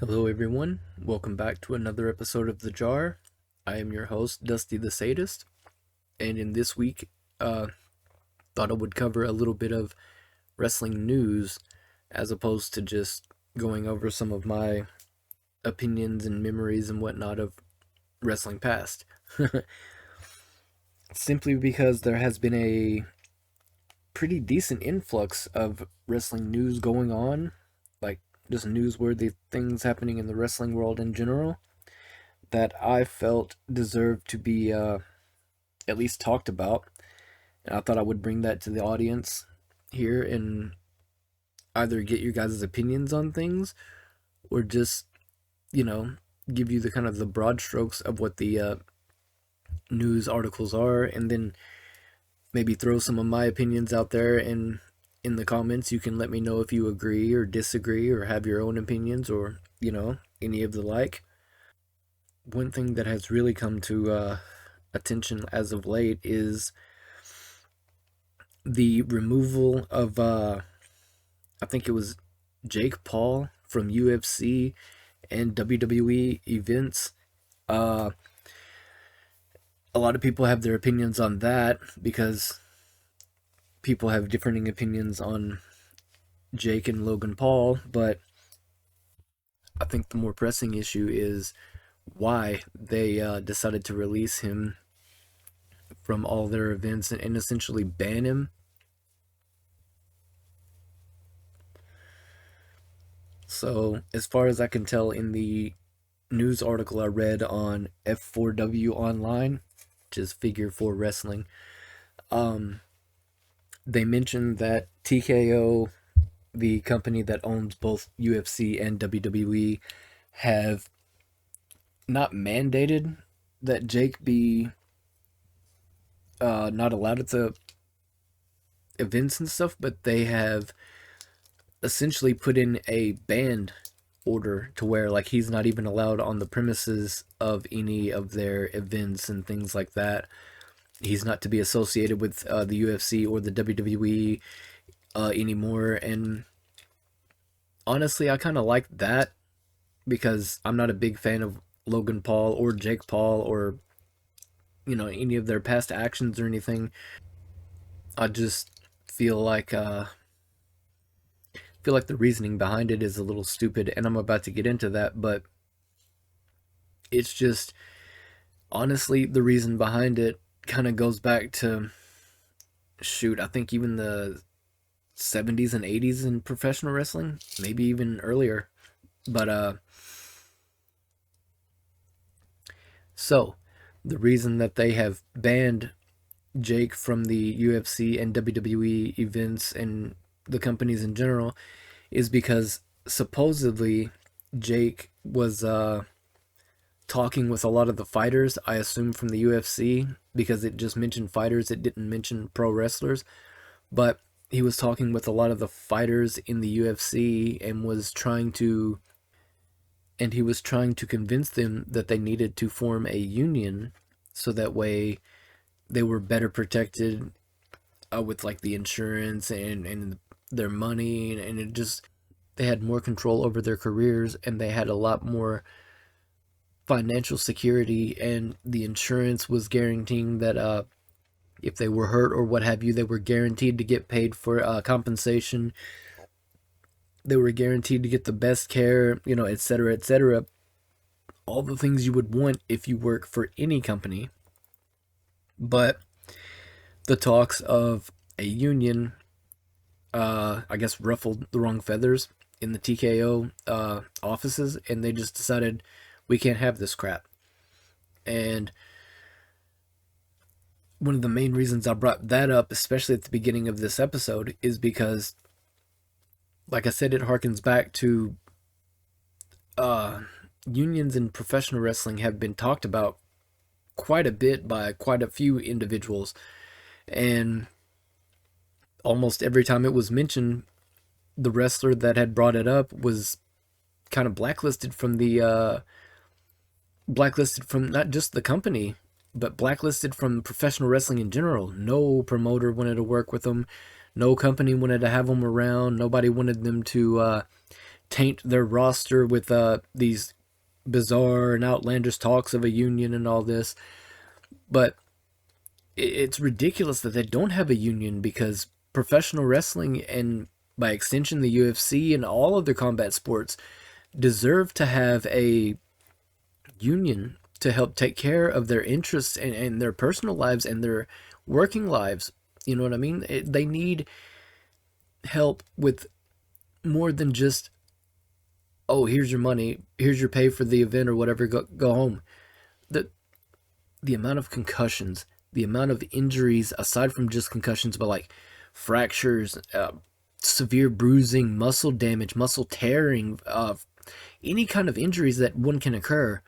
Hello, everyone. Welcome back to another episode of The Jar. I am your host, Dusty the SaY-DiST, and in this week, thought I would cover a little bit of wrestling news as opposed to just going over some of my opinions and memories and whatnot of wrestling past. Simply because there has been a pretty decent influx of wrestling news going on, like just newsworthy things happening in the wrestling world in general, that I felt deserved to be at least talked about. And I thought I would bring that to the audience here and either get your guys' opinions on things or just, you know, give you the kind of the broad strokes of what the news articles are, and then maybe throw some of my opinions out there, and in the comments you can let me know if you agree or disagree or have your own opinions or, any of the like. One thing that has really come to attention as of late is the removal of I think it was Jake Paul from UFC and WWE events. Uh, a lot of people have their opinions on that because people have differing opinions on Jake and Logan Paul, but I think the more pressing issue is why they decided to release him from all their events and essentially ban him. So, as far as I can tell in the news article I read on F4W Online, which is Figure 4 Wrestling, um, they mentioned that TKO, the company that owns both UFC and WWE, have not mandated that Jake be not allowed at the events and stuff, but they have essentially put in a banned order to where like he's not even allowed on the premises of any of their events and things like that. He's not to be associated with the UFC or the WWE anymore. And honestly, I kind of like that because I'm not a big fan of Logan Paul or Jake Paul or any of their past actions or anything. I just feel like the reasoning behind it is a little stupid, and I'm about to get into that, but it's just honestly the reason behind it kind of goes back to, shoot, I think even the 70s and 80s in professional wrestling, maybe even earlier. But so the reason that they have banned Jake from the UFC and WWE events and the companies in general is because supposedly Jake was talking with a lot of the fighters, I assume from the UFC, because it just mentioned fighters, it didn't mention pro wrestlers, but he was talking with a lot of the fighters in the UFC and he was trying to convince them that they needed to form a union so that way they were better protected with like the insurance and their money, and it just they had more control over their careers and they had a lot more financial security, and the insurance was guaranteeing that if they were hurt or what have you, they were guaranteed to get paid for compensation. They were guaranteed to get the best care, et cetera, et cetera. All the things you would want if you work for any company. But the talks of a union, I guess, ruffled the wrong feathers in the TKO offices, and they just decided we can't have this crap. And one of the main reasons I brought that up, especially at the beginning of this episode, is because, like I said, it harkens back to uh, unions in professional wrestling have been talked about quite a bit by quite a few individuals, and almost every time it was mentioned, the wrestler that had brought it up was kind of blacklisted from not just the company, but blacklisted from professional wrestling in general. No promoter wanted to work with them. No company wanted to have them around. Nobody wanted them to taint their roster with these bizarre and outlandish talks of a union and all this. But it's ridiculous that they don't have a union, because professional wrestling, and by extension the UFC and all other combat sports, deserve to have a union to help take care of their interests and their personal lives and their working lives. You know what I mean? They need help with more than just, oh, here's your money, here's your pay for the event or whatever, go home. The the amount of concussions, the amount of injuries aside from just concussions, but like fractures, severe bruising, muscle damage, muscle tearing, any kind of injuries that one can occur.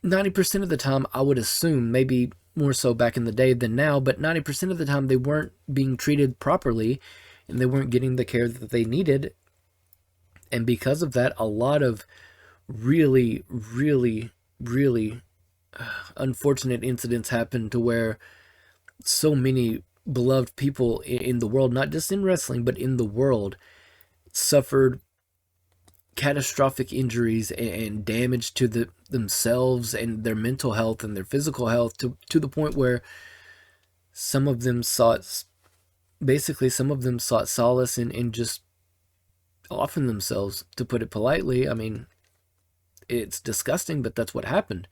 90% of the time, I would assume, maybe more so back in the day than now, but 90% of the time they weren't being treated properly and they weren't getting the care that they needed. And because of that, a lot of really, really, really unfortunate incidents happened, to where so many beloved people in the world, not just in wrestling, but in the world, suffered catastrophic injuries and damage to themselves and their mental health and their physical health, to the point where some of them sought solace in just offing themselves, to put it politely. I mean, it's disgusting, but that's what happened.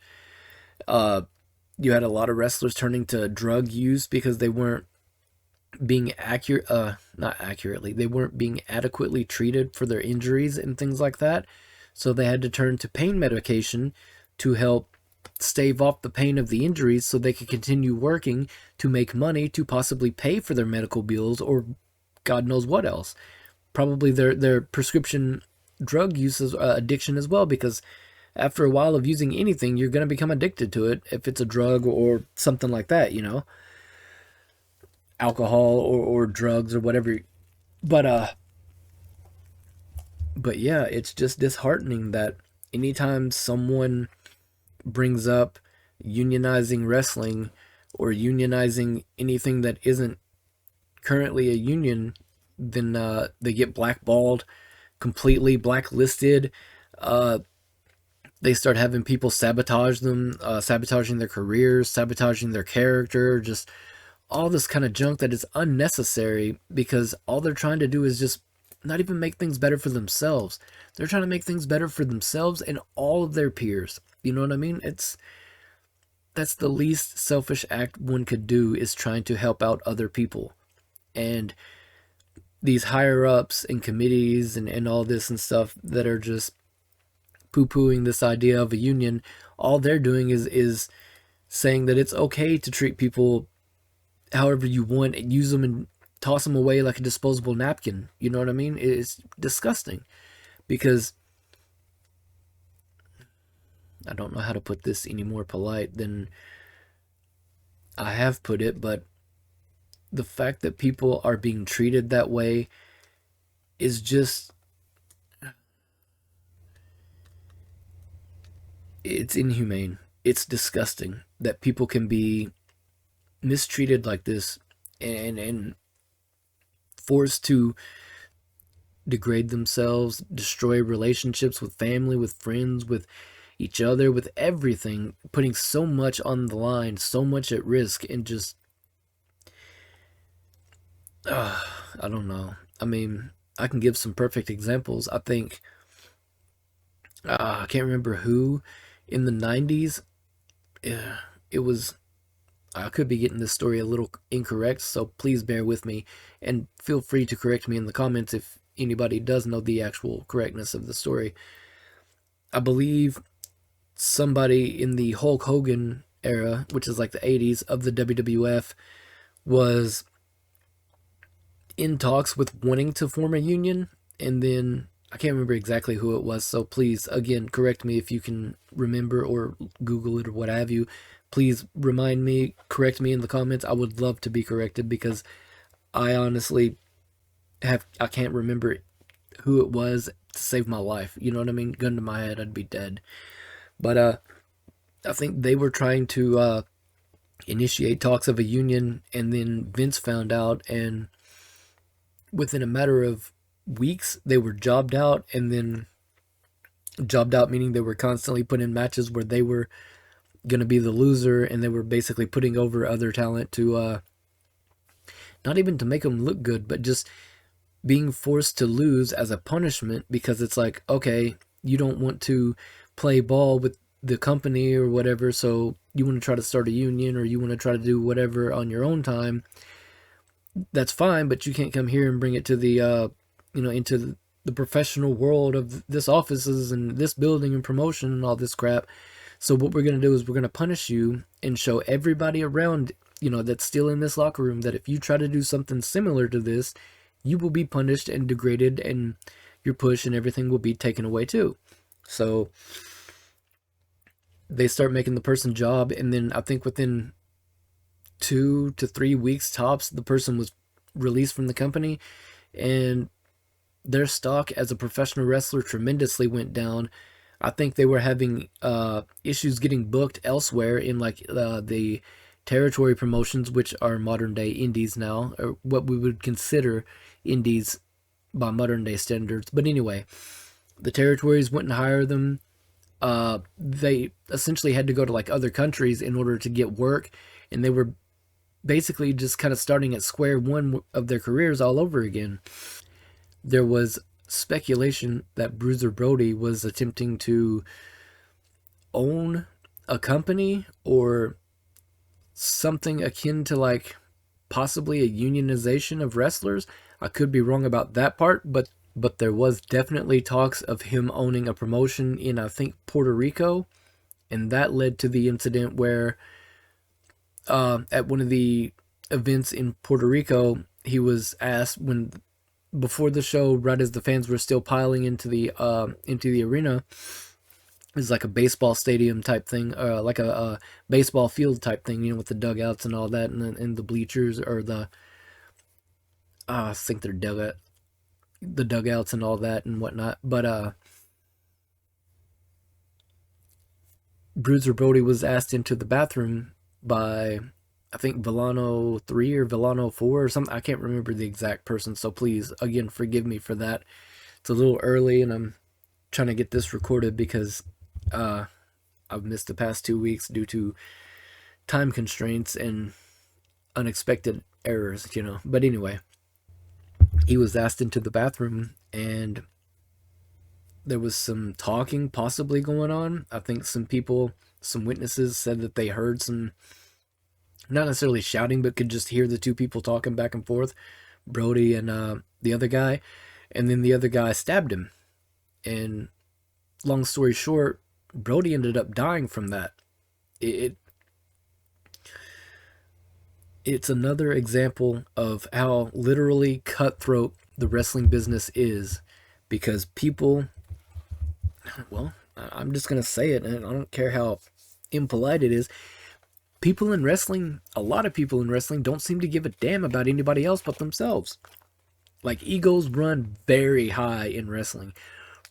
You had a lot of wrestlers turning to drug use because they weren't being they weren't being adequately treated for their injuries and things like that. So they had to turn to pain medication to help stave off the pain of the injuries, so they could continue working to make money to possibly pay for their medical bills, or God knows what else. Probably their prescription drug use addiction as well, because after a while of using anything, you're going to become addicted to it, if it's a drug or something like that, alcohol or drugs or whatever. But yeah, it's just disheartening that anytime someone brings up unionizing wrestling or unionizing anything that isn't currently a union, then they get blackballed, completely blacklisted. They start having people sabotage them, sabotaging their careers, sabotaging their character, just all this kind of junk that is unnecessary, because all they're trying to do is just not even make things better for themselves. They're trying to make things better for themselves and all of their peers. You know what I mean? That's the least selfish act one could do, is trying to help out other people. And these higher ups and committees and all this and stuff that are just poo-pooing this idea of a union, all they're doing is saying that it's okay to treat people however you want and use them and toss them away like a disposable napkin. You know what I mean? It's disgusting, because I don't know how to put this any more polite than I have put it, but the fact that people are being treated that way is just, it's inhumane. It's disgusting that people can be mistreated like this and forced to degrade themselves, destroy relationships with family, with friends, with each other, with everything, putting so much on the line, so much at risk, and just, I don't know. I mean, I can give some perfect examples. I think, I can't remember who in the 90s, it was, I could be getting this story a little incorrect, so please bear with me, and feel free to correct me in the comments if anybody does know the actual correctness of the story. I believe somebody in the Hulk Hogan era, which is like the 80s of the WWF, was in talks with wanting to form a union, and then I can't remember exactly who it was, so please, again, correct me if you can remember, or Google it or what have you. Please remind me, correct me in the comments. I would love to be corrected, because I honestly I can't remember who it was to save my life. You know what I mean? Gun to my head, I'd be dead. But I think they were trying to initiate talks of a union, and then Vince found out, and within a matter of weeks they were jobbed out, and then jobbed out meaning they were constantly put in matches where they were going to be the loser, and they were basically putting over other talent to not even to make them look good, but just being forced to lose as a punishment, because it's like, okay, you don't want to play ball with the company or whatever, so you want to try to start a union, or you want to try to do whatever on your own time. That's fine, but you can't come here and bring it to the into the professional world of this offices and this building and promotion and all this crap. So what we're going to do is we're going to punish you and show everybody around, that's still in this locker room, that if you try to do something similar to this, you will be punished and degraded, and your push and everything will be taken away too. So they start making the person job, and then I think within 2 to 3 weeks tops, the person was released from the company, and their stock as a professional wrestler tremendously went down. I think they were having issues getting booked elsewhere in like the territory promotions, which are modern day indies now, or what we would consider indies by modern day standards. But anyway, the territories wouldn't hire them. They essentially had to go to like other countries in order to get work, and they were basically just kind of starting at square one of their careers all over again. There was speculation that Bruiser Brody was attempting to own a company or something akin to like possibly a unionization of wrestlers. I could be wrong about that part, but there was definitely talks of him owning a promotion in, I think, Puerto Rico, and that led to the incident where at one of the events in Puerto Rico, he was asked when before the show, right as the fans were still piling into the arena. It's like a baseball stadium type thing, like a baseball field type thing, with the dugouts and all that, and the bleachers, or I think they're the dugouts and all that and whatnot. But Bruiser Brody was asked into the bathroom by, I think, Villano 3 or Villano 4 or something. I can't remember the exact person, so please, again, forgive me for that. It's a little early, and I'm trying to get this recorded because I've missed the past 2 weeks due to time constraints and unexpected errors, But anyway, he was asked into the bathroom, and there was some talking possibly going on. I think some witnesses said that they heard some, not necessarily shouting, but could just hear the two people talking back and forth, Brody and the other guy. And then the other guy stabbed him. And long story short, Brody ended up dying from that. It's another example of how literally cutthroat the wrestling business is, because people, well, I'm just going to say it, and I don't care how impolite it is. People in wrestling, a lot of people in wrestling, don't seem to give a damn about anybody else but themselves. Like, egos run very high in wrestling.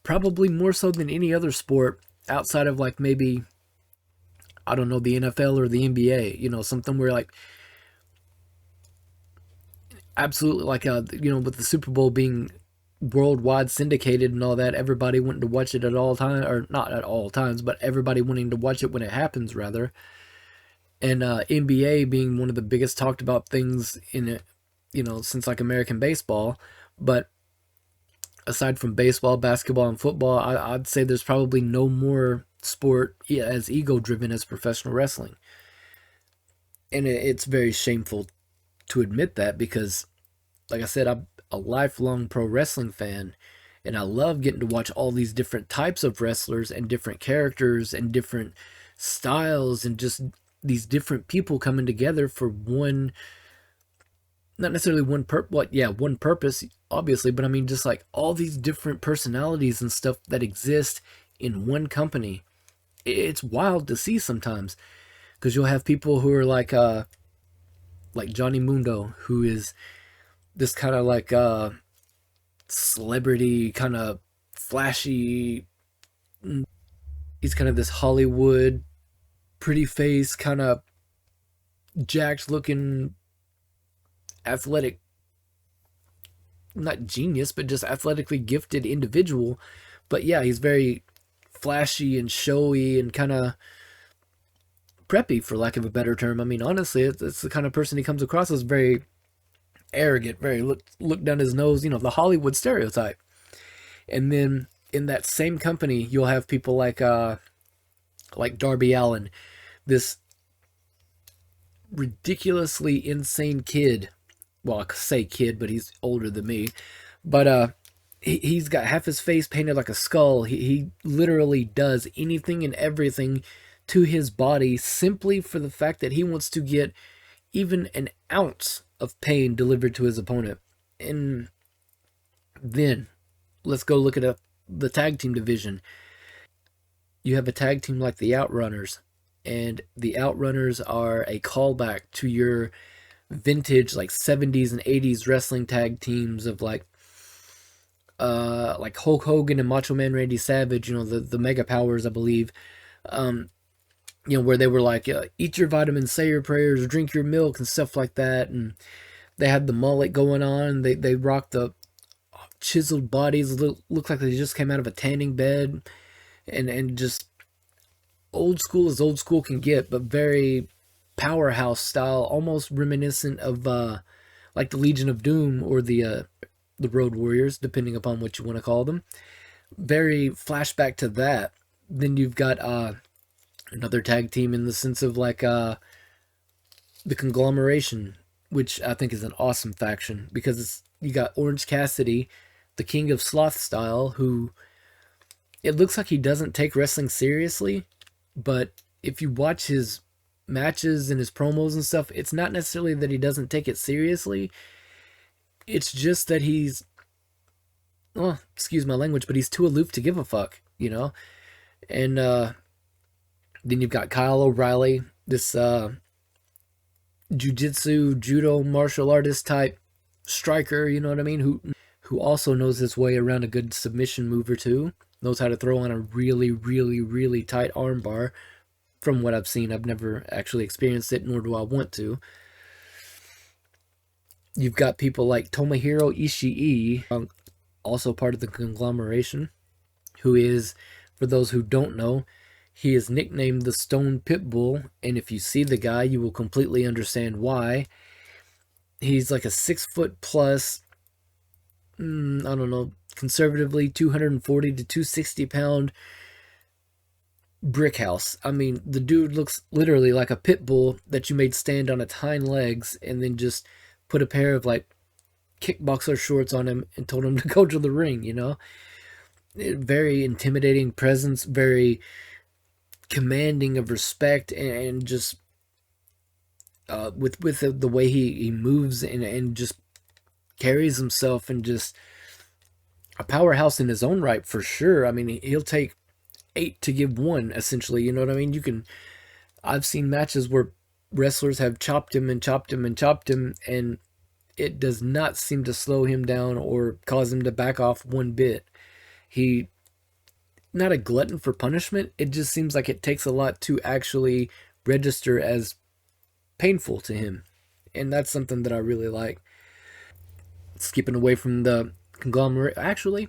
Probably more so than any other sport outside of, like, maybe, I don't know, the NFL or the NBA. Something where, like, absolutely, like, with the Super Bowl being worldwide syndicated and all that, everybody wanting to watch it at all times, or not at all times, but everybody wanting to watch it when it happens, rather. And NBA being one of the biggest talked about things in it, since like American baseball. But aside from baseball, basketball, and football, I'd say there's probably no more sport as ego driven as professional wrestling. And it's very shameful to admit that, because, like I said, I'm a lifelong pro wrestling fan, and I love getting to watch all these different types of wrestlers and different characters and different styles, and just these different people coming together for one, not necessarily one one purpose, obviously, but I mean just like all these different personalities and stuff that exist in one company. It's wild to see sometimes, because you'll have people who are like Johnny Mundo, who is this kind of like celebrity, kind of flashy. He's kind of this Hollywood pretty face, kind of jacked looking, athletic not genius, but just athletically gifted individual. But yeah, he's very flashy and showy and kind of preppy, for lack of a better term. I mean, honestly, it's the kind of person he comes across as very arrogant, very look down his nose, the Hollywood stereotype. And then in that same company, you'll have people like Darby Allin, this ridiculously insane kid. Well, I say kid, but he's older than me. But he's got half his face painted like a skull. He literally does anything and everything to his body simply for the fact that he wants to get even an ounce of pain delivered to his opponent. And then let's go look at the tag team division. You have a tag team like the Outrunners, and the Outrunners are a callback to your vintage like 70s and 80s wrestling tag teams of like Hulk Hogan and Macho Man Randy Savage, the Mega Powers, I believe. Where they were like, eat your vitamins, say your prayers, drink your milk, and stuff like that. And they had the mullet going on. They rocked the chiseled bodies, look like they just came out of a tanning bed, and just old school as old school can get, but very powerhouse style, almost reminiscent of like the Legion of Doom or the Road Warriors, depending upon what you want to call them. Very flashback to that. Then you've got another tag team in the sense of like the Conglomeration, which I think is an awesome faction because you got Orange Cassidy, the King of Sloth style, who it looks like he doesn't take wrestling seriously, but if you watch his matches and his promos and stuff, it's not necessarily that he doesn't take it seriously. It's just that he's, well, excuse my language, but he's too aloof to give a fuck, And then you've got Kyle O'Reilly, this jiu-jitsu, judo, martial artist type striker, you know what I mean? Who also knows his way around a good submission move or two, knows how to throw on a really, really, really tight armbar. From what I've seen, I've never actually experienced it, nor do I want to. You've got people like Tomohiro Ishii, also part of the Conglomeration, who is, for those who don't know, he is nicknamed the Stone Pitbull, and if you see the guy, you will completely understand why. He's like a 6 foot plus, I don't know, conservatively 240 to 260 pound brick house. I mean, the dude looks literally like a pit bull that you made stand on its hind legs and then just put a pair of like kickboxer shorts on him and told him to go to the ring, Very intimidating presence, very commanding of respect, and just with the way he moves and just carries himself, and just a powerhouse in his own right for sure. I mean, he'll take 8 to give 1, essentially, you know what I mean? I've seen matches where wrestlers have chopped him and chopped him and chopped him, and it does not seem to slow him down or cause him to back off one bit. He, not a glutton for punishment, it just seems like it takes a lot to actually register as painful to him. And that's something that I really like. Skipping away from the conglomerate. Actually,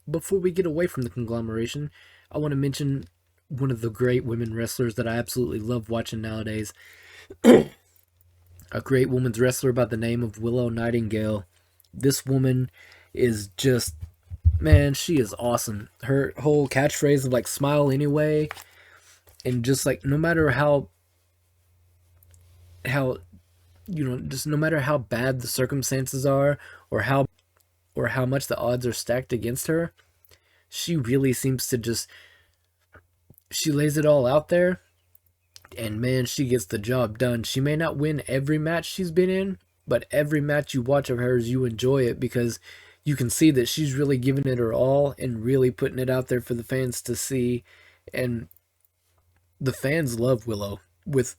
before we get away from the Conglomeration, I want to mention one of the great women wrestlers that I absolutely love watching nowadays. A great women's wrestler by the name of Willow Nightingale. This woman is just, man, she is awesome. Her whole catchphrase of like smile anyway, and just like no matter how just no matter how bad the circumstances are, or how much the odds are stacked against her, she really seems to just, she lays it all out there, and man, she gets the job done. She may not win every match she's been in, but every match you watch of hers, you enjoy it because you can see that she's really giving it her all and really putting it out there for the fans to see. And the fans love Willow with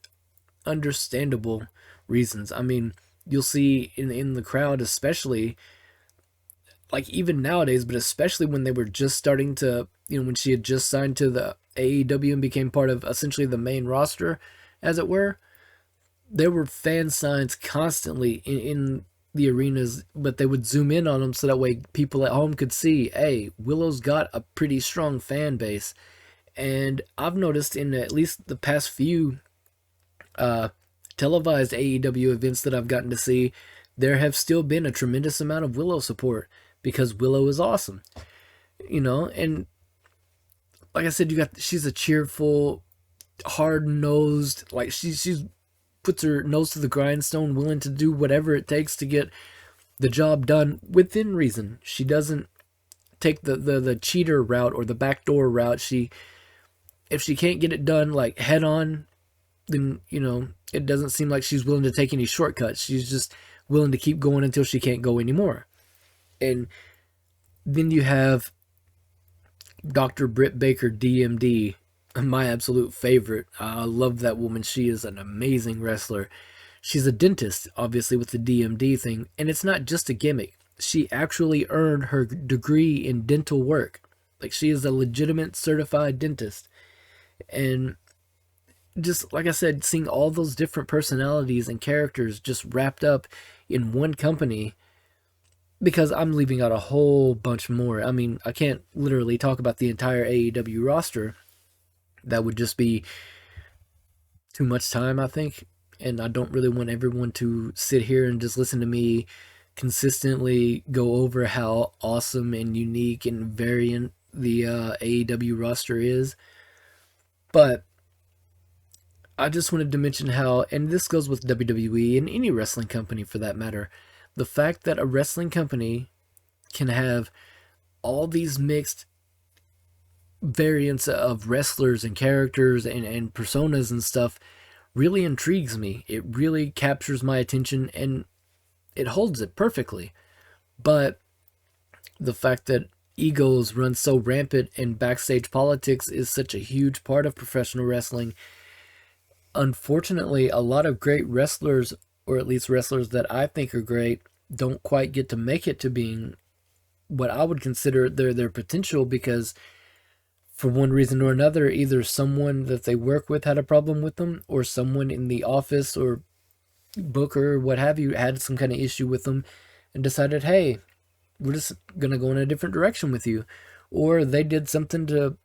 understandable reasons. I mean, you'll see in the crowd, especially, like even nowadays, but especially when they were just starting to, when she had just signed to the AEW and became part of essentially the main roster, as it were, there were fan signs constantly in the arenas, but they would zoom in on them so that way people at home could see, hey, Willow's got a pretty strong fan base. And I've noticed in at least the past few uh, televised AEW events that I've gotten to see, there have still been a tremendous amount of Willow support because Willow is awesome, you know. And like I said, she's a cheerful, hard nosed, like she's puts her nose to the grindstone, willing to do whatever it takes to get the job done within reason. She doesn't take the cheater route or the backdoor route. If she can't get it done like head on, then it doesn't seem like she's willing to take any shortcuts. She's just willing to keep going until she can't go anymore. And then you have Dr. Britt Baker, DMD, my absolute favorite. I love that woman. She is an amazing wrestler. She's a dentist, obviously, with the DMD thing. And it's not just a gimmick. She actually earned her degree in dental work. Like, she is a legitimate certified dentist. And just, like I said, seeing all those different personalities and characters just wrapped up in one company, because I'm leaving out a whole bunch more. I mean, I can't literally talk about the entire AEW roster. That would just be too much time, I think. And I don't really want everyone to sit here and just listen to me consistently go over how awesome and unique and variant the AEW roster is. But I just wanted to mention how, and this goes with WWE and any wrestling company for that matter, the fact that a wrestling company can have all these mixed variants of wrestlers and characters and personas and stuff really intrigues me. It really captures my attention and it holds it perfectly. But the fact that egos run so rampant and backstage politics is such a huge part of professional wrestling, unfortunately, a lot of great wrestlers, or at least wrestlers that I think are great, don't quite get to make it to being what I would consider their potential, because for one reason or another, either someone that they work with had a problem with them, or someone in the office or booker or what have you had some kind of issue with them and decided, hey, we're just going to go in a different direction with you. Or they did something to,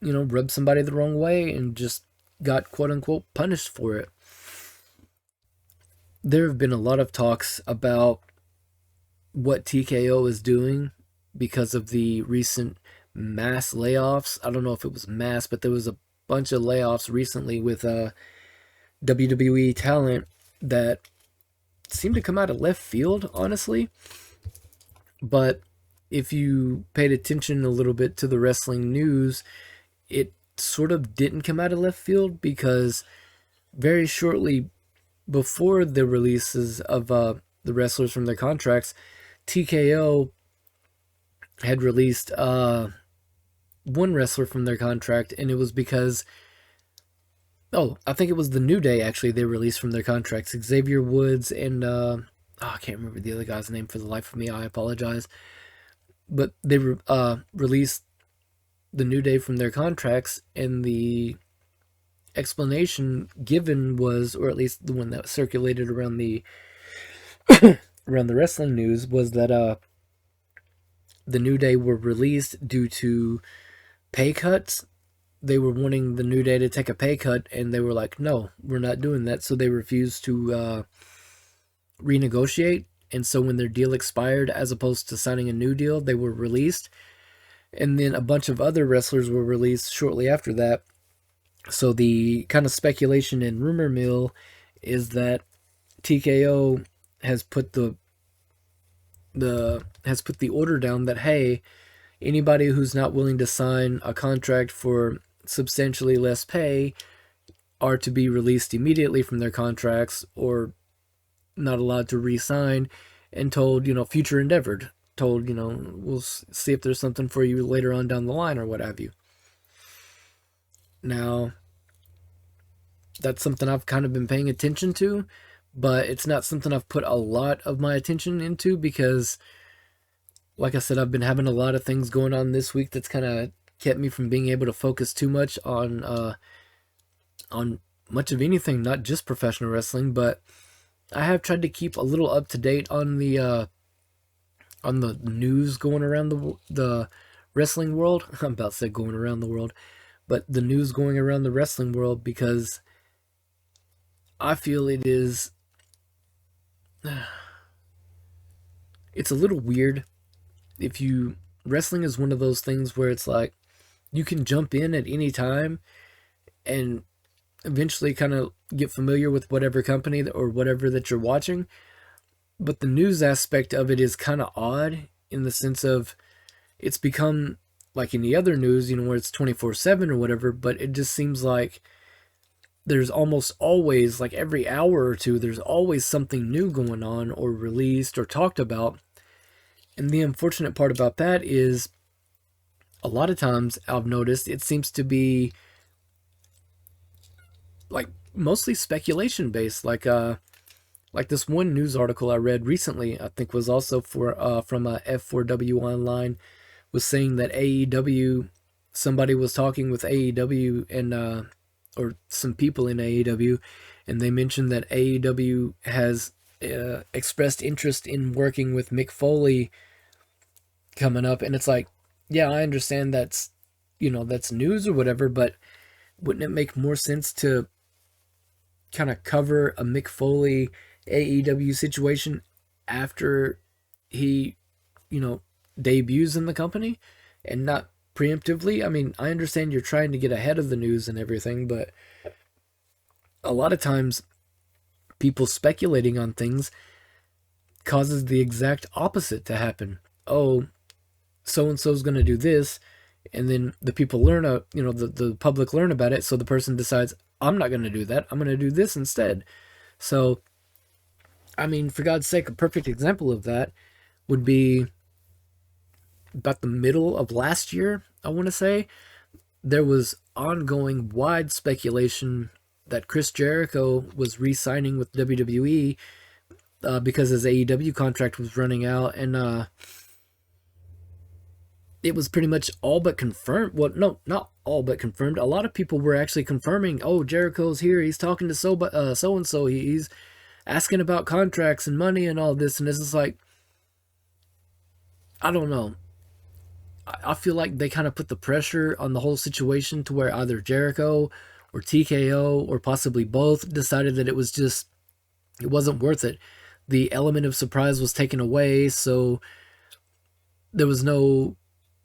rub somebody the wrong way and just got quote-unquote punished for it. There have been a lot of talks about what TKO is doing because of the recent mass layoffs. I don't know if it was mass, but there was a bunch of layoffs recently with WWE talent that seemed to come out of left field, honestly. But if you paid attention a little bit to the wrestling news, it sort of didn't come out of left field, because very shortly before the releases of the wrestlers from their contracts, TKO had released one wrestler from their contract, and it was because, I think it was the New Day, actually, they released from their contracts. Xavier Woods and, I can't remember the other guy's name for the life of me, I apologize. But they released the New Day from their contracts, and the explanation given was, or at least the one that circulated around the around the wrestling news, was that the New Day were released due to pay cuts. They were wanting the New Day to take a pay cut, and they were like, no, we're not doing that. So they refused to renegotiate. And so when their deal expired, as opposed to signing a new deal, they were released. And then a bunch of other wrestlers were released shortly after that. So the kind of speculation and rumor mill is that TKO has put the order down that, hey, anybody who's not willing to sign a contract for substantially less pay are to be released immediately from their contracts, or not allowed to re-sign, and told, future endeavored, told, we'll see if there's something for you later on down the line, or what have you. Now, that's something I've kind of been paying attention to, but it's not something I've put a lot of my attention into, because, like I said, I've been having a lot of things going on this week that's kind of kept me from being able to focus too much on much of anything, not just professional wrestling. But I have tried to keep a little up to date on the news going around the wrestling world. I'm about to say going around the world, but the news going around the wrestling world, because I feel it's a little weird. If you Wrestling is one of those things where it's like you can jump in at any time and eventually kind of get familiar with whatever company or whatever that you're watching. But the news aspect of it is kind of odd in the sense of it's become like any other news, where it's 24/7 or whatever, but it just seems like there's almost always, like every hour or two, there's always something new going on or released or talked about. And the unfortunate part about that is a lot of times I've noticed it seems to be like mostly speculation based. Like this one news article I read recently, I think was also from F4W Online, was saying that AEW, somebody was talking with AEW and or some people in AEW, and they mentioned that AEW has expressed interest in working with Mick Foley coming up. And it's like, yeah, I understand that's news or whatever, but wouldn't it make more sense to kind of cover a Mick Foley AEW situation after he, debuts in the company and not preemptively? I mean, I understand you're trying to get ahead of the news and everything, but a lot of times people speculating on things causes the exact opposite to happen. Oh, so and so's going to do this, and then the people learn, the public learn about it, so the person decides, I'm not going to do that, I'm going to do this instead. So, I mean, for God's sake, a perfect example of that would be about the middle of last year, I want to say. There was ongoing wide speculation that Chris Jericho was re-signing with WWE because his AEW contract was running out, and it was pretty much all but confirmed. Well, no, not all but confirmed. A lot of people were actually confirming, oh, Jericho's here, he's talking to so-and-so, he's asking about contracts and money and all this, and this is like, I don't know. I feel like they kind of put the pressure on the whole situation to where either Jericho or TKO or possibly both decided that it wasn't worth it. The element of surprise was taken away, so there was no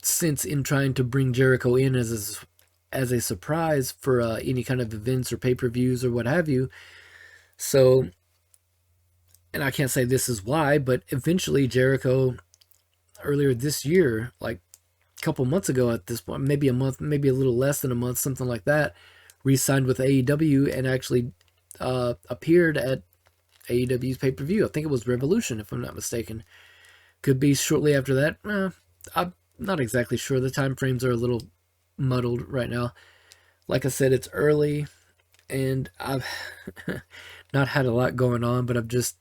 sense in trying to bring Jericho in as a surprise for any kind of events or pay-per-views or what have you. So, and I can't say this is why, but eventually Jericho, earlier this year, like a couple months ago at this point, maybe a month, maybe a little less than a month, something like that, re-signed with AEW and actually appeared at AEW's pay-per-view. I think it was Revolution, if I'm not mistaken. Could be shortly after that. I'm not exactly sure. The time frames are a little muddled right now. Like I said, it's early, and I've not had a lot going on, but I've just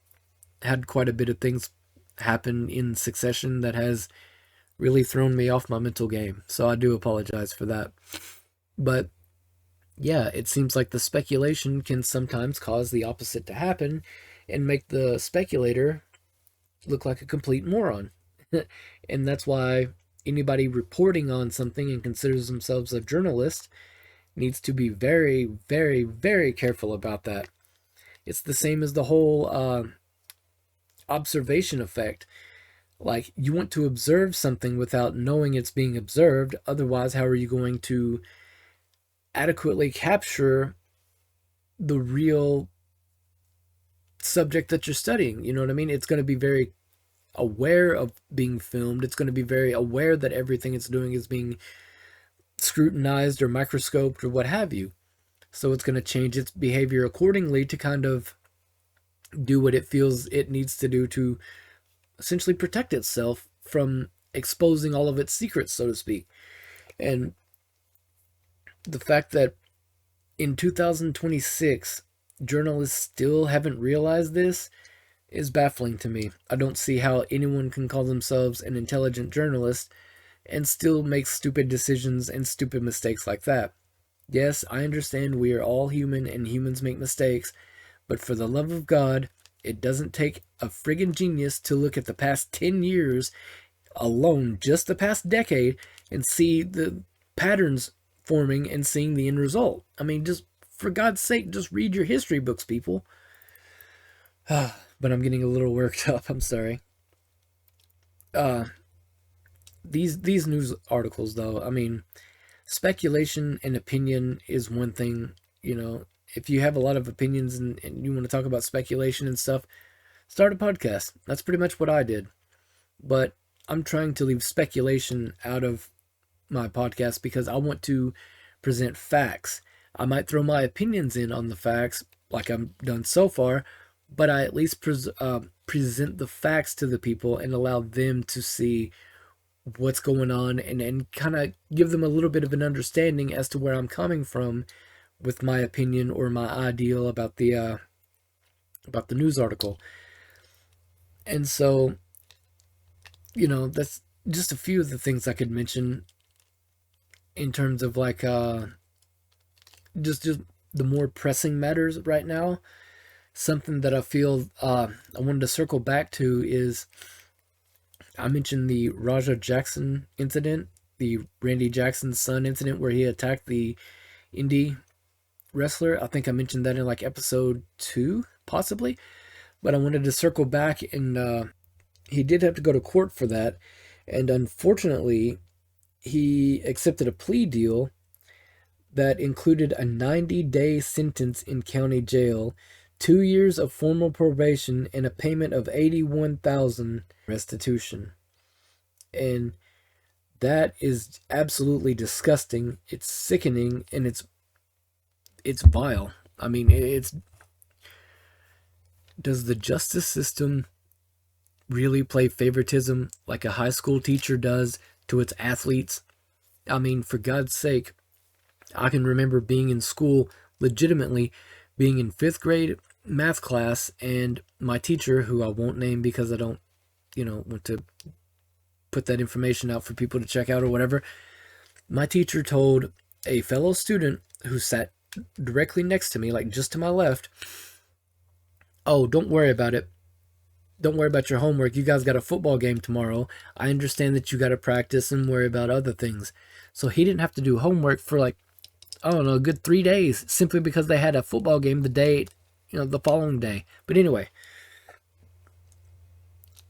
had quite a bit of things happen in succession that has really thrown me off my mental game. So I do apologize for that. But yeah, it seems like the speculation can sometimes cause the opposite to happen and make the speculator look like a complete moron. And that's why anybody reporting on something and considers themselves a journalist needs to be very, very, very careful about that. It's the same as the whole observation effect. Like, you want to observe something without knowing it's being observed. Otherwise, how are you going to adequately capture the real subject that you're studying? You know what I mean? It's going to be very aware of being filmed. It's going to be very aware that everything it's doing is being scrutinized or microscoped or what have you. So it's going to change its behavior accordingly to kind of do what it feels it needs to do to essentially protect itself from exposing all of its secrets, so to speak. And the fact that in 2026, journalists still haven't realized this is baffling to me. I don't see how anyone can call themselves an intelligent journalist and still make stupid decisions and stupid mistakes like that. Yes, I understand we are all human and humans make mistakes, but for the love of God, It doesn't take a friggin' genius to look at the past 10 years alone, just the past decade, and see the patterns forming and seeing the end result. I mean, just for God's sake, just read your history books, people. But I'm getting a little worked up. I'm sorry. These news articles, though, I mean, speculation and opinion is one thing. If you have a lot of opinions and you want to talk about speculation and stuff, start a podcast. That's pretty much what I did. But I'm trying to leave speculation out of my podcast because I want to present facts. I might throw my opinions in on the facts like I've done so far, but I at least present the facts to the people and allow them to see what's going on and kind of give them a little bit of an understanding as to where I'm coming from with my opinion or my ideal about the news article. And so, that's just a few of the things I could mention in terms of like just the more pressing matters right now. Something that I feel I wanted to circle back to is I mentioned the Raja Jackson incident, the Randy Jackson's son incident where he attacked the indie wrestler. I think I mentioned that in like episode 2, possibly. But I wanted to circle back, and he did have to go to court for that. And unfortunately, he accepted a plea deal that included a 90-day sentence in county jail, 2 years of formal probation, and a payment of $81,000 restitution. And that is absolutely disgusting. It's sickening, and it's vile. I mean, does the justice system really play favoritism like a high school teacher does to its athletes? I mean, for God's sake, I can remember being in school, legitimately being in 5th grade math class, and my teacher, who I won't name because I don't, want to put that information out for people to check out or whatever, my teacher told a fellow student who sat directly next to me, like just to my left, "Oh, don't worry about it. Don't worry about your homework. You guys got a football game tomorrow. I understand that you got to practice and worry about other things." So he didn't have to do homework for like, I don't know, a good 3 days simply because they had a football game the following day. But anyway,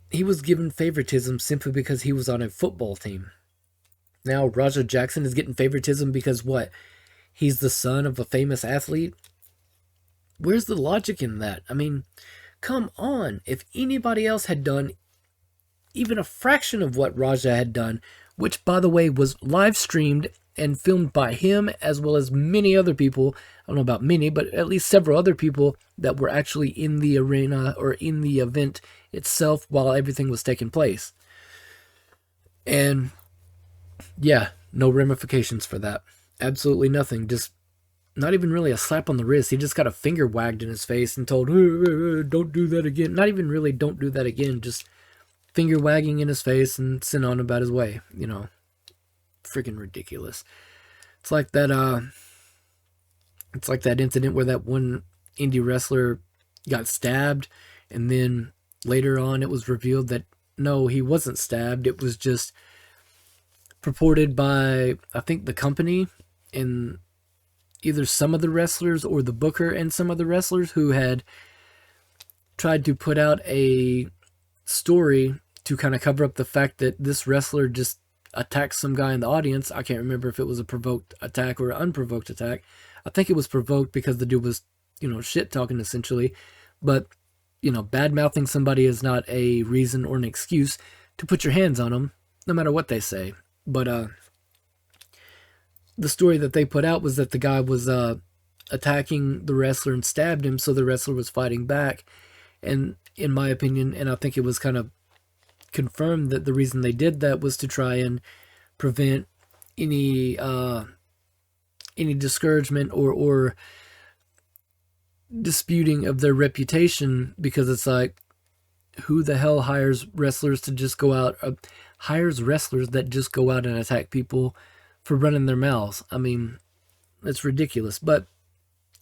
he was given favoritism simply because he was on a football team. Now Raja Jackson is getting favoritism because what? He's the son of a famous athlete? Where's the logic in that? I mean, come on. If anybody else had done even a fraction of what Raja had done, which, by the way, was live streamed and filmed by him as well as many other people, I don't know about many, but at least several other people that were actually in the arena or in the event itself while everything was taking place. And yeah, no ramifications for that. Absolutely nothing. Just not even really a slap on the wrist. He just got a finger wagged in his face and told, "Don't do that again." Not even really, "Don't do that again." Just finger wagging in his face and sent on about his way. Freaking ridiculous. It's like that incident where that one indie wrestler got stabbed, and then later on it was revealed that no, he wasn't stabbed. It was just purported by, I think, the company and either some of the wrestlers or the booker and some of the wrestlers who had tried to put out a story to kind of cover up the fact that this wrestler just attacked some guy in the audience. I can't remember if it was a provoked attack or an unprovoked attack. I think it was provoked because the dude was, shit talking essentially. But, bad mouthing somebody is not a reason or an excuse to put your hands on them, no matter what they say. But the story that they put out was that the guy was attacking the wrestler and stabbed him, so the wrestler was fighting back. And in my opinion, and I think it was kind of confirmed that the reason they did that was to try and prevent any discouragement or disputing of their reputation, because it's like, who the hell hires wrestlers to just go out, hires wrestlers that just go out and attack people for running their mouths? I mean, it's ridiculous, but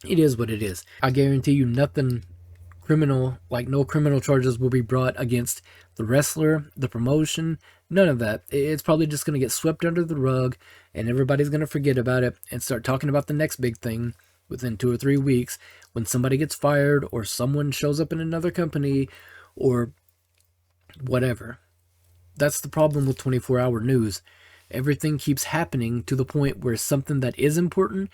it is what it is. I guarantee you nothing criminal, like no criminal charges will be brought against the wrestler, the promotion, none of that. It's probably just going to get swept under the rug and everybody's going to forget about it and start talking about the next big thing within 2 or 3 weeks when somebody gets fired or someone shows up in another company or whatever. That's the problem with 24-hour news. Everything keeps happening to the point where something that is important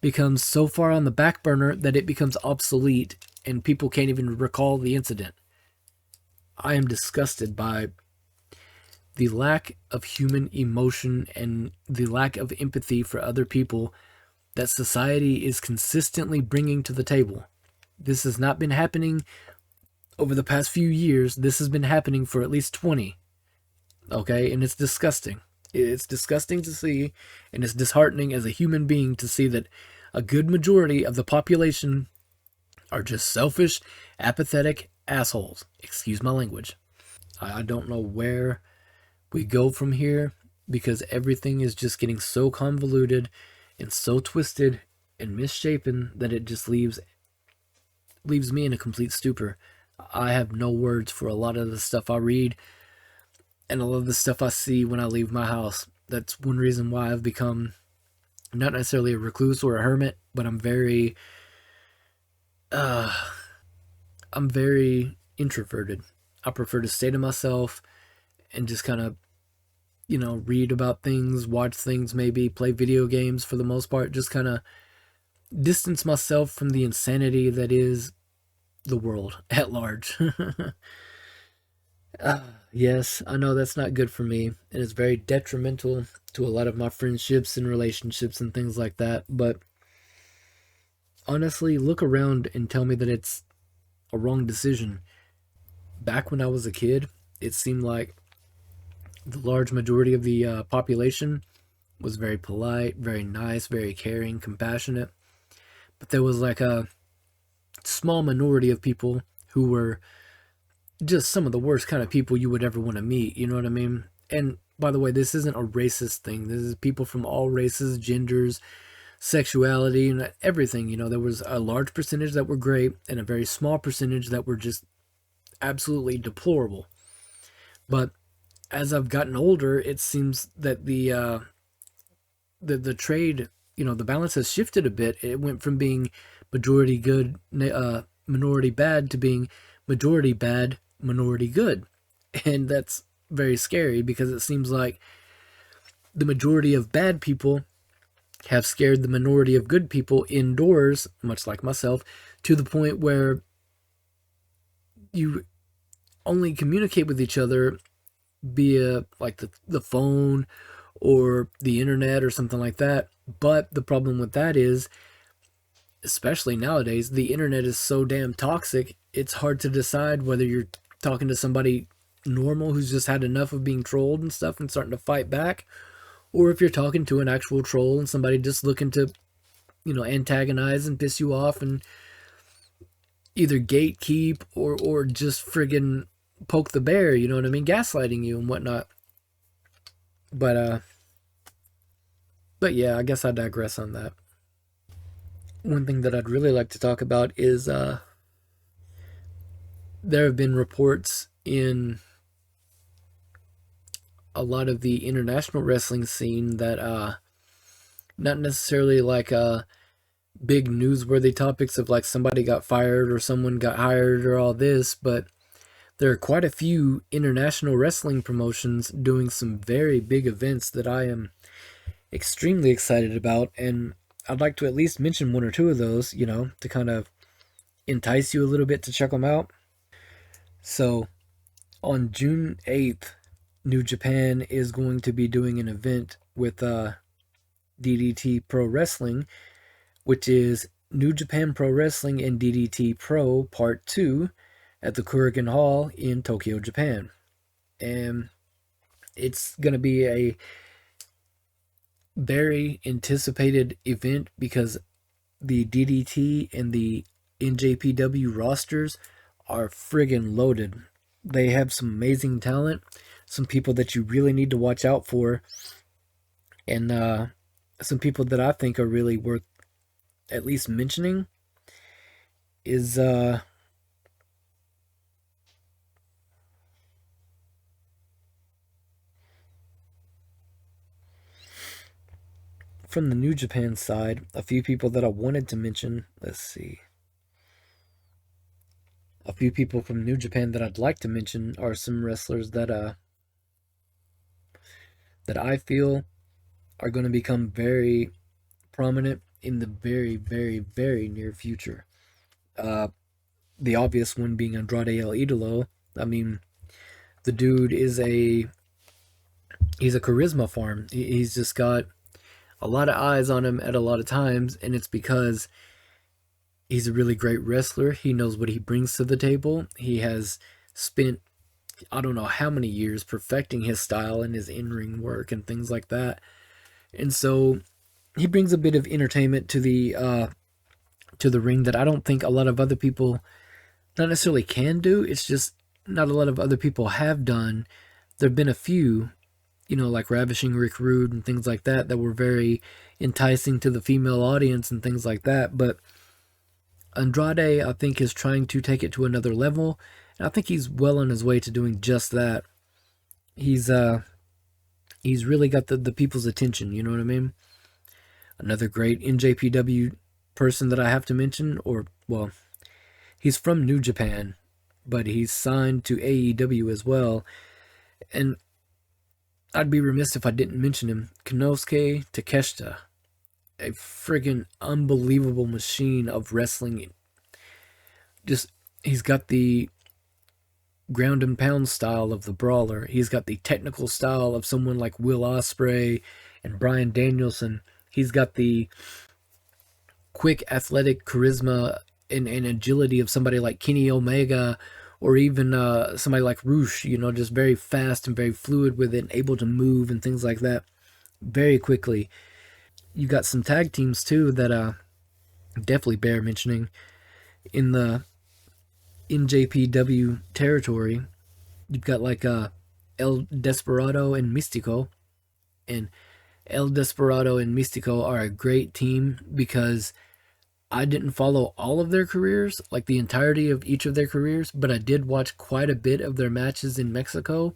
becomes so far on the back burner that it becomes obsolete and people can't even recall the incident. I am disgusted by the lack of human emotion and the lack of empathy for other people that society is consistently bringing to the table. This has not been happening over the past few years. This has been happening for at least 20. Okay, and it's disgusting. It's disgusting to see, and it's disheartening as a human being to see that a good majority of the population are just selfish, apathetic assholes. Excuse my language. I don't know where we go from here because everything is just getting so convoluted and so twisted and misshapen that it just leaves me in a complete stupor. I have no words for a lot of the stuff I read and a lot of the stuff I see when I leave my house. That's one reason why I've become not necessarily a recluse or a hermit, but uh, I'm very introverted. I prefer to stay to myself and just kind of, read about things, watch things, maybe play video games for the most part, just kind of distance myself from the insanity that is the world at large. Yes, I know that's not good for me, and it's very detrimental to a lot of my friendships and relationships and things like that. But honestly, look around and tell me that it's a wrong decision. Back when I was a kid, it seemed like the large majority of the population was very polite, very nice, very caring, compassionate. But there was like a small minority of people who were just some of the worst kind of people you would ever want to meet. You know what I mean? And by the way, this isn't a racist thing. This is people from all races, genders, sexuality, and everything. There was a large percentage that were great and a very small percentage that were just absolutely deplorable. But as I've gotten older, it seems that the trade, the balance has shifted a bit. It went from being majority good, minority bad to being majority bad, minority good. And that's very scary because it seems like the majority of bad people have scared the minority of good people indoors, much like myself, to the point where you only communicate with each other via like the phone or the internet or something like that. But the problem with that is, especially nowadays, the internet is so damn toxic, it's hard to decide whether you're talking to somebody normal who's just had enough of being trolled and stuff and starting to fight back, or if you're talking to an actual troll and somebody just looking to, antagonize and piss you off and either gatekeep or just friggin' poke the bear, you know what I mean? Gaslighting you and whatnot. But but yeah, I guess I digress on that. One thing that I'd really like to talk about is there have been reports in a lot of the international wrestling scene that not necessarily like big newsworthy topics of like somebody got fired or someone got hired or all this, but there are quite a few international wrestling promotions doing some very big events that I am extremely excited about, and I'd like to at least mention one or two of those, to kind of entice you a little bit to check them out. So, on June 8th, New Japan is going to be doing an event with DDT Pro Wrestling, which is New Japan Pro Wrestling and DDT Pro Part 2 at the Kurikan Hall in Tokyo, Japan. And it's going to be a very anticipated event because the DDT and the NJPW rosters are friggin' loaded. They have some amazing talent, some people that you really need to watch out for, and some people that I think are really worth at least mentioning is from the New Japan side, a few people that I wanted to mention. Let's see. A few people from New Japan that I'd like to mention are some wrestlers that I feel are going to become very prominent in the very, very, very near future. Uh, the obvious one being Andrade El Idolo. I mean, the dude is he's a charisma farm. He's just got a lot of eyes on him at a lot of times, and it's because he's a really great wrestler. He knows what he brings to the table. He has spent I don't know how many years perfecting his style and his in-ring work and things like that. And so he brings a bit of entertainment to the ring that I don't think a lot of other people not necessarily can do. It's just not a lot of other people have done. There've been a few, like Ravishing Rick Rude and things like that were very enticing to the female audience and things like that. But Andrade, I think, is trying to take it to another level. And I think he's well on his way to doing just that. He's really got the people's attention, you know what I mean? Another great NJPW person that I have to mention, he's from New Japan, but he's signed to AEW as well. And I'd be remiss if I didn't mention him. Konosuke Takeshita. A friggin' unbelievable machine of wrestling. He's got the ground and pound style of the brawler. He's got the technical style of someone like Will Ospreay and Bryan Danielson. He's got the quick athletic charisma and agility of somebody like Kenny Omega, or even somebody like Roosh, just very fast and very fluid with it, and able to move and things like that very quickly. You got some tag teams too that definitely bear mentioning in the NJPW territory. You've got like El Desperado and Mystico, and El Desperado and Mystico are a great team because I didn't follow all of their careers, like the entirety of each of their careers, but I did watch quite a bit of their matches in Mexico,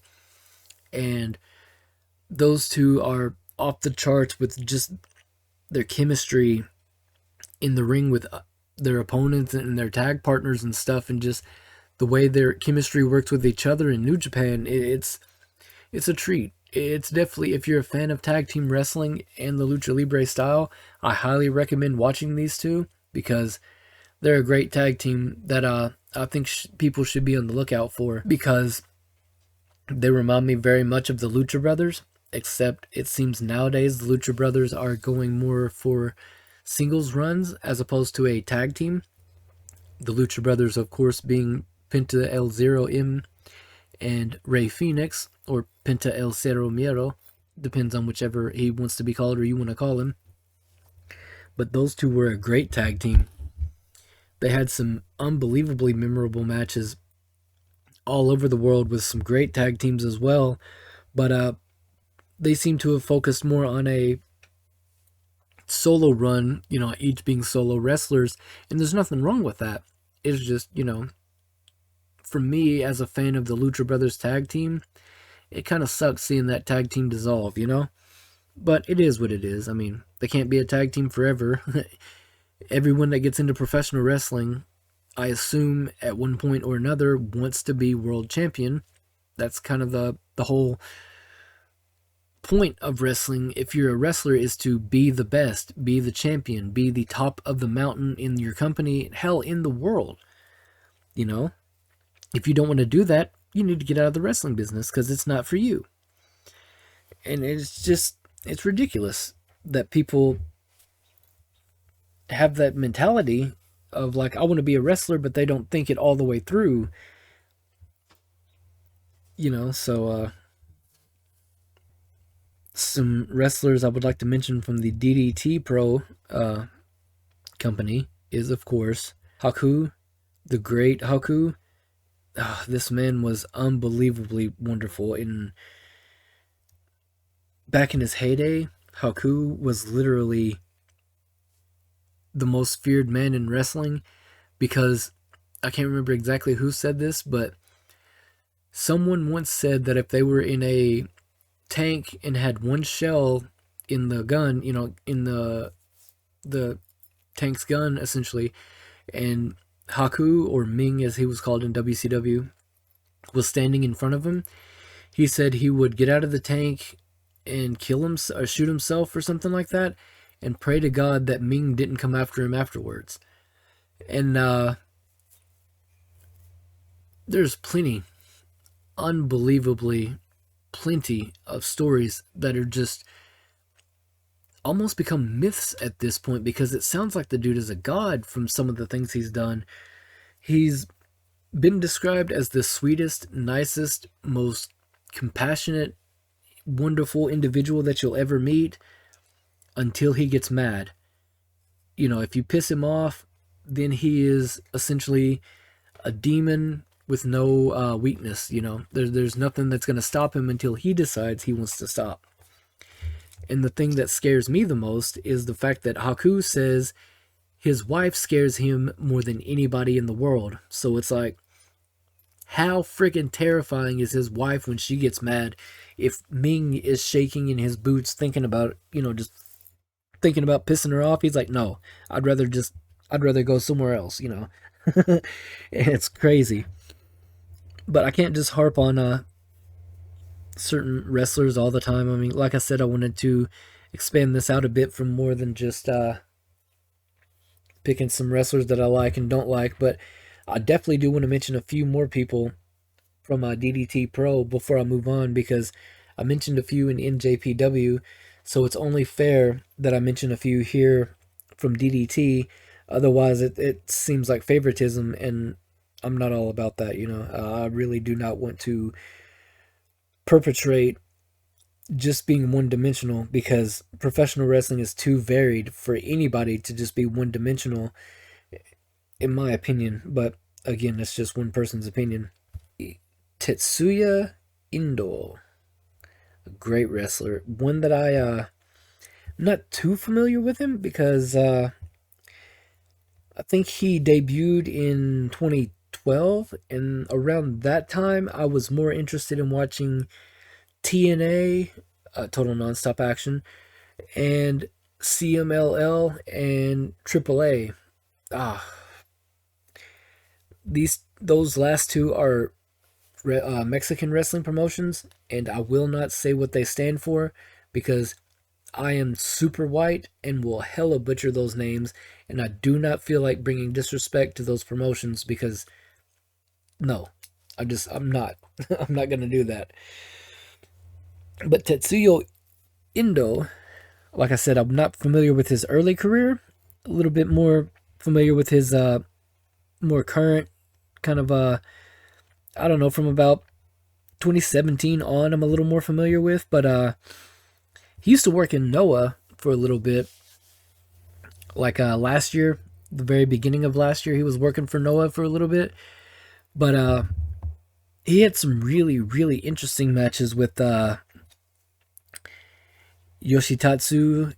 and those two are off the charts with just their chemistry in the ring with their opponents and their tag partners and stuff, and just the way their chemistry works with each other in New Japan. It's a treat. It's definitely, if you're a fan of tag team wrestling and the Lucha Libre style, I highly recommend watching these two because they're a great tag team that I think people should be on the lookout for, because they remind me very much of the Lucha Brothers, except it seems nowadays the Lucha Brothers are going more for singles runs as opposed to a tag team. The Lucha Brothers, of course, being Penta El Zero M and Rey Fenix, or Penta El Cero Miedo, depends on whichever he wants to be called or you want to call him. But those two were a great tag team. They had some unbelievably memorable matches all over the world with some great tag teams as well. But they seem to have focused more on a solo run, each being solo wrestlers, and there's nothing wrong with that. It's just, for me as a fan of the Lucha Brothers tag team, it kind of sucks seeing that tag team dissolve, But it is what it is. I mean, they can't be a tag team forever. Everyone that gets into professional wrestling, I assume at one point or another, wants to be world champion. That's kind of the whole point of wrestling. If you're a wrestler, is to be the best, be the champion, be the top of the mountain in your company, hell, in the world. If you don't want to do that, you need to get out of the wrestling business because it's not for you. And it's ridiculous that people have that mentality of like, I want to be a wrestler, but they don't think it all the way through. So some wrestlers I would like to mention from the DDT Pro company is, of course, Haku, the great Haku. This man was unbelievably wonderful. Back in his heyday, Haku was literally the most feared man in wrestling, because I can't remember exactly who said this, but someone once said that if they were in a tank and had one shell in the gun, in the tank's gun essentially, and Haku, or Ming as he was called in WCW, was standing in front of him. He said he would get out of the tank and kill him or shoot himself or something like that, and pray to God that Ming didn't come after him afterwards. And there's unbelievably plenty of stories that are just almost become myths at this point, because it sounds like the dude is a god from some of the things he's done. He's been described as the sweetest, nicest, most compassionate, wonderful individual that you'll ever meet until he gets mad. If you piss him off, then he is essentially a demon with no weakness. There's nothing that's going to stop him until he decides he wants to stop. And the thing that scares me the most is the fact that Haku says his wife scares him more than anybody in the world. So it's like, how freaking terrifying is his wife when she gets mad if Ming is shaking in his boots thinking about, just thinking about pissing her off? He's like, no, I'd rather go somewhere else, It's crazy. But I can't just harp on certain wrestlers all the time. I mean, like I said, I wanted to expand this out a bit from more than just picking some wrestlers that I like and don't like, but I definitely do want to mention a few more people from DDT Pro before I move on, because I mentioned a few in NJPW, so it's only fair that I mention a few here from DDT. Otherwise, it seems like favoritism, and I'm not all about that, I really do not want to perpetrate just being one-dimensional, because professional wrestling is too varied for anybody to just be one-dimensional, in my opinion. But again, it's just one person's opinion. Tetsuya Endo, a great wrestler. One that I'm not too familiar with him, because I think he debuted in 2012, and around that time I was more interested in watching TNA, Total Nonstop Action, and CMLL and AAA. Those last two are Mexican wrestling promotions, and I will not say what they stand for, because I am super white and will hella butcher those names, and I do not feel like bringing disrespect to those promotions, because no, I'm not I'm not gonna do that. But Tetsuya Endo, like I said, I'm not familiar with his early career. A little bit more familiar with his more current kind of I don't know, from about 2017 on, I'm a little more familiar with. But he used to work in Noah for a little bit. Like last year, the very beginning of last year, he was working for Noah for a little bit. But he had some really, really interesting matches with Yoshitatsu,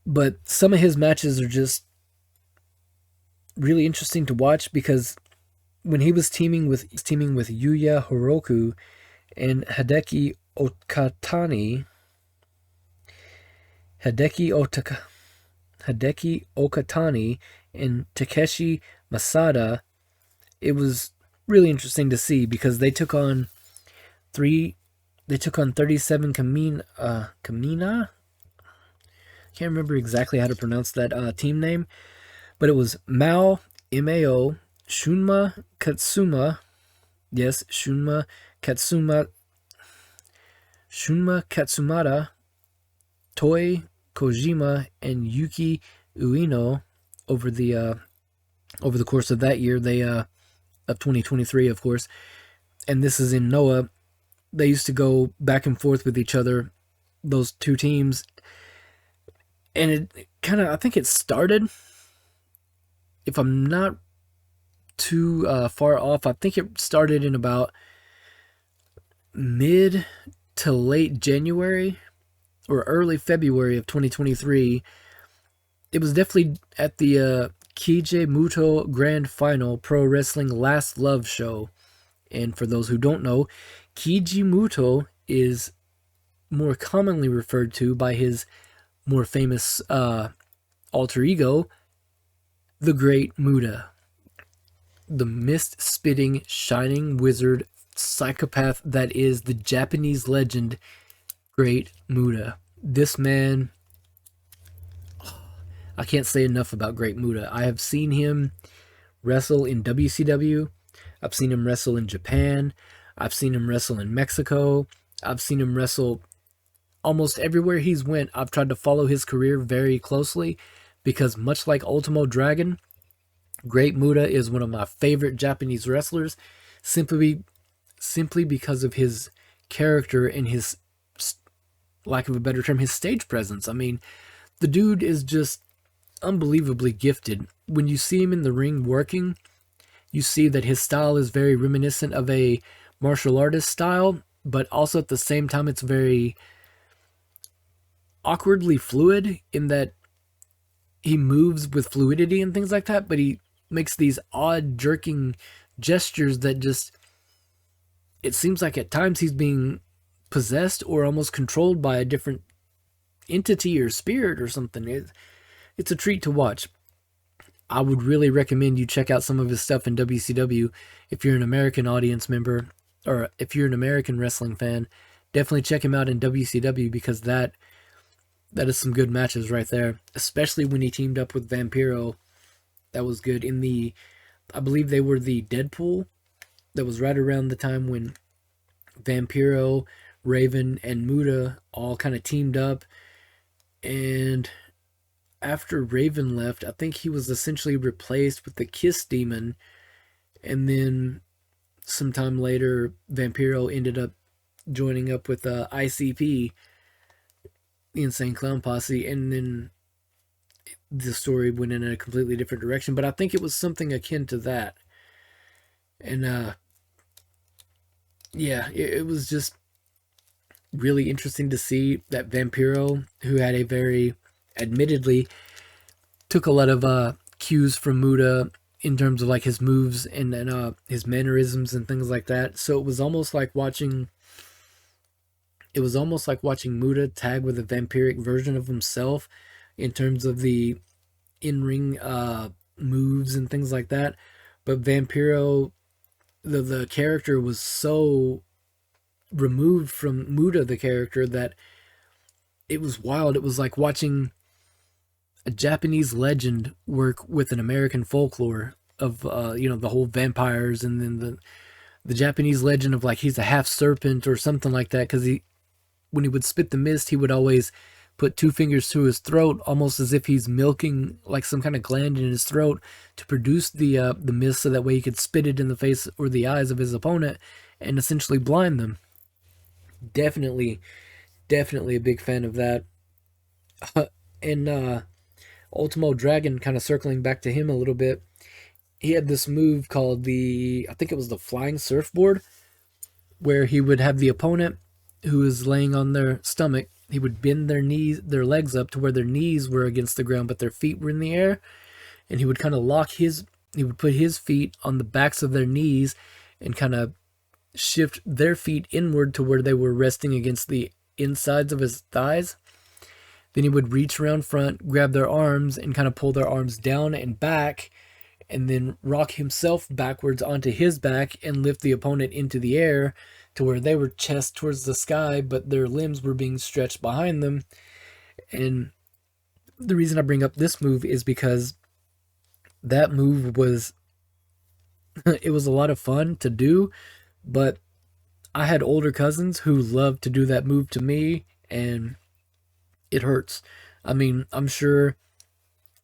but some of his matches are just really interesting to watch, because when he was teaming with Yuya Hiroku and Hideki Okatani and Takeshi Masada, it was really interesting to see, because they took on 37 Kamina. Can't remember exactly how to pronounce that team name, but it was Mao, M-A-O, Shunma Katsuma, yes, Shunma Katsumata, Toi Kojima, and Yuki Ueno over the course of that year, of 2023, of course. And this is in Noah. They used to go back and forth with each other, those two teams. And it kind of, I think it started, if I'm not too far off, I think it started in about mid to late January or early February of 2023. It was definitely at the Kije Muto Grand Final Pro Wrestling Last Love show. And for those who don't know, Kiji Muto is more commonly referred to by his more famous alter ego, the Great Muta, the mist spitting, shining wizard psychopath that is the Japanese legend Great Muta. This man, I can't say enough about Great Muta. I have seen him wrestle in WCW. I've seen him wrestle in Japan. I've seen him wrestle in Mexico. I've seen him wrestle almost everywhere he's went. I've tried to follow his career very closely because much like Ultimo Dragon, Great Muta is one of my favorite Japanese wrestlers simply because of his character and his, lack of a better term, his stage presence. I mean, the dude is just unbelievably gifted. When you see him in the ring working, you see that his style is very reminiscent of a martial artist style, but also at the same time it's very awkwardly fluid in that he moves with fluidity and things like that, but he makes these odd jerking gestures that just, it seems like at times he's being possessed or almost controlled by a different entity or spirit or something. It's a treat to watch. I would really recommend you check out some of his stuff in WCW if you're an American audience member, or if you're an American wrestling fan. Definitely check him out in WCW because that is some good matches right there, especially when he teamed up with Vampiro. That was good. I believe they were the Deadpool. That was right around the time when Vampiro, Raven, and Muta all kind of teamed up. And after Raven left, I think he was essentially replaced with the Kiss Demon. And then sometime later, Vampiro ended up joining up with ICP, the Insane Clown Posse, and then the story went in a completely different direction. But I think it was something akin to that. And yeah, it was just really interesting to see that Vampiro, who had a very, admittedly, took a lot of cues from Muta in terms of like his moves and his mannerisms and things like that. So it was almost like watching Muta tag with a vampiric version of himself in terms of the in-ring moves and things like that. But Vampiro, the character, was so removed from Muta, the character, that it was wild. It was like watching a Japanese legend work with an American folklore of the whole vampires, and then the Japanese legend of like he's a half serpent or something like that, because when he would spit the mist, he would always put two fingers to his throat, almost as if he's milking like some kind of gland in his throat to produce the mist, so that way he could spit it in the face or the eyes of his opponent and essentially blind them. Definitely a big fan of that. And Ultimo Dragon, kind of circling back to him a little bit, he had this move called I think it was the flying surfboard, where he would have the opponent who is laying on their stomach, he would bend their legs up to where their knees were against the ground, but their feet were in the air, and he would kind of he would put his feet on the backs of their knees and kind of shift their feet inward to where they were resting against the insides of his thighs. Then he would reach around front, grab their arms, and kind of pull their arms down and back, and then rock himself backwards onto his back and lift the opponent into the air to where they were chest towards the sky, but their limbs were being stretched behind them. And the reason I bring up this move is because that move was it was a lot of fun to do, but I had older cousins who loved to do that move to me, and it hurts. I mean, I'm sure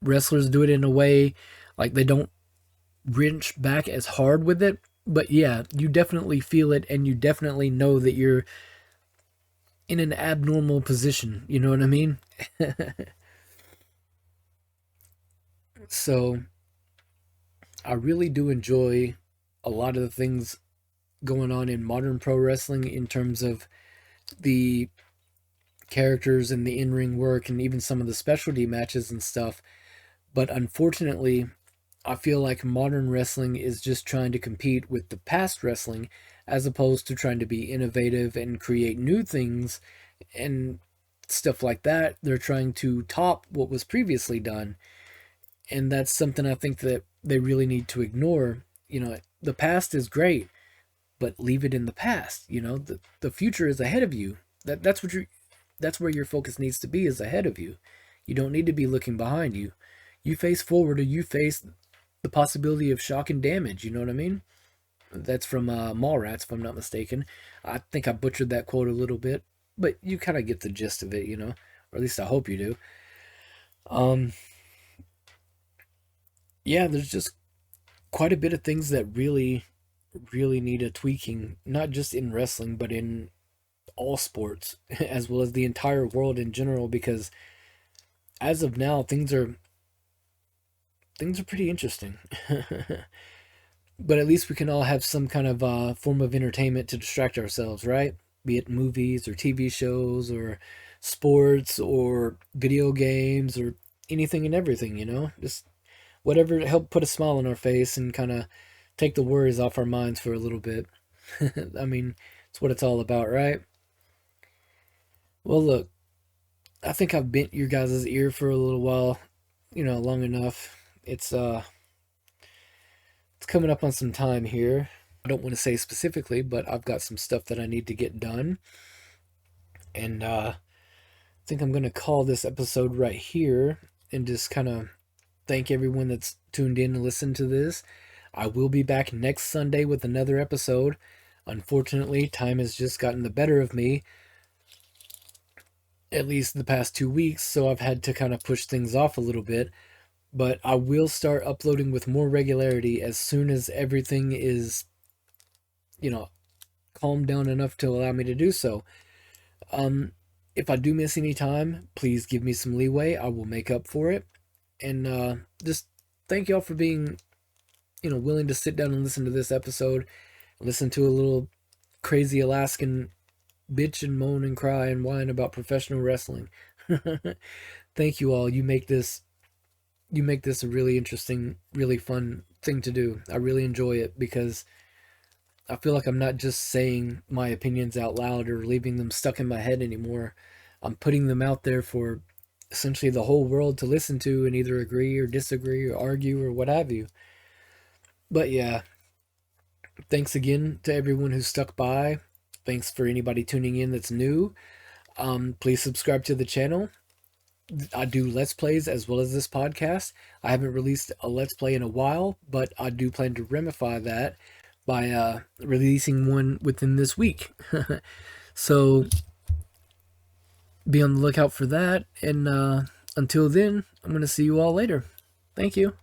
wrestlers do it in a way like they don't wrench back as hard with it, but yeah, you definitely feel it, and you definitely know that you're in an abnormal position, you know what I mean? So I really do enjoy a lot of the things going on in modern pro wrestling in terms of the characters and the in-ring work and even some of the specialty matches and stuff. But unfortunately, I feel like modern wrestling is just trying to compete with the past wrestling as opposed to trying to be innovative and create new things and stuff like that. They're trying to top what was previously done. And that's something I think that they really need to ignore. The past is great, but leave it in the past. The future is ahead of you. That's where your focus needs to be, is ahead of you. You don't need to be looking behind you. You face forward, or you face the possibility of shock and damage. You know what I mean? That's from Mallrats, if I'm not mistaken. I think I butchered that quote a little bit, but you kind of get the gist of it, or at least I hope you do. Um, yeah, there's just quite a bit of things that really, really need a tweaking, not just in wrestling, but in all sports, as well as the entire world in general, because as of now, things are pretty interesting. But at least we can all have some kind of form of entertainment to distract ourselves, right? Be it movies or TV shows or sports or video games or anything and everything, just whatever to help put a smile on our face and kind of take the worries off our minds for a little bit. I mean, it's what it's all about, right? Well, look, I think I've bent your guys' ear for a little while, long enough. It's coming up on some time here. I don't want to say specifically, but I've got some stuff that I need to get done. And I think I'm going to call this episode right here and just kind of thank everyone that's tuned in and listened to this. I will be back next Sunday with another episode. Unfortunately, time has just gotten the better of me, at least the past 2 weeks, so I've had to kind of push things off a little bit. But I will start uploading with more regularity as soon as everything is, calmed down enough to allow me to do so. If I do miss any time, please give me some leeway. I will make up for it. And just thank y'all for being, willing to sit down and listen to this episode. Listen to a little crazy Alaskan bitch and moan and cry and whine about professional wrestling. Thank you all. You make this a really interesting, really fun thing to do. I really enjoy it because I feel like I'm not just saying my opinions out loud or leaving them stuck in my head anymore. I'm putting them out there for essentially the whole world to listen to and either agree or disagree or argue or what have you. But yeah, thanks again to everyone who stuck by. Thanks for anybody tuning in that's new. Please subscribe to the channel. I do Let's Plays as well as this podcast. I haven't released a Let's Play in a while, but I do plan to ramify that by releasing one within this week. So be on the lookout for that. And until then, I'm going to see you all later. Thank you.